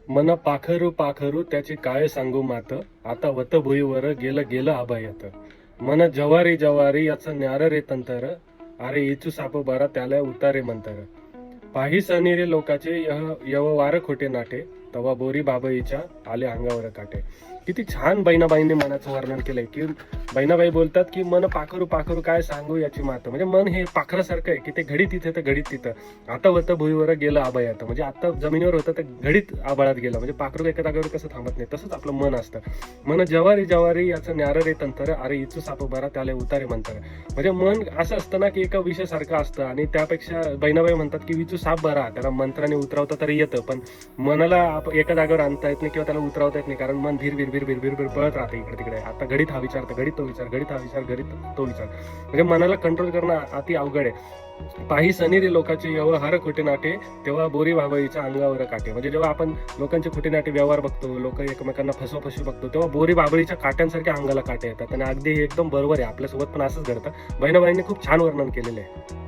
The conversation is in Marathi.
मन पाखरू पाखरू त्याचे काय सांगू मात, आता वत भुईवर गेलं गेलं आबायात. मन जवारी जवारी याचं न्यार रे तंतर, अरे इचू साप बरा त्याला उतारे मंतर. पाही सनीरे लोकाचे यव वार खोटे नाटे, तवा बोरी बाबईच्या आले अंगावर काटे. किती छान बहिणाबाईंनी मनाचं वर्णन केलंय की बहिणाबाई बोलतात की मन पाखरू पाखरू काय सांगू याची मात. म्हणजे मन हे पाखरासारखं आहे की ते घडीत तिथे तर घडीत तिथं. आता होतं भुईवर गेलं आबायात, म्हणजे आता जमिनीवर होतं तर घडीत आबाळात गेलं. म्हणजे पाखरू एका जागेवर कसं थांबत नाही तसंच आपलं मन असतं. मन जवारी जवारी याचं न्यार रे तंतर, अरे इचू साप बरा त्याला उतारे म्हणतात. म्हणजे मन असं असतं ना की एका विषयासारखं असतं आणि त्यापेक्षा बहिणाबाई म्हणतात की विचू साप बरा, त्याला मंत्राने उतरवता तरी येतं पण मनाला एका जागेवर आणता येत नाही किंवा त्याला उतरवता येत नाही, कारण मन धीर भिर भिर भिर भिर भिर पळत राहते इकडे तिकडे. आता घडीत हा विचार तर घडीत तो विचार, घडीत हा विचार घडीत तो विचार. म्हणजे मनाला कंट्रोल करणं अति अवघड आहे. पाही सनीरे लोकांचे व्यवहार खोटे नाटे, तेव्हा बोरी भाबाईच्या अंगावर काटे. म्हणजे जेव्हा आपण लोकांचे खोटे नाटे व्यवहार बघतो, लोक एकमेकांना फसवफसवी बघतो, तेव्हा बोरी बाबळीच्या काट्यांसारख्या अंगाला काटे येतात. आणि अगदी हे एकदम बरोबर आहे, आपल्यासोबत पण असंच घडतं. बहिणाबाईंनी खूप छान वर्णन केलेलं आहे.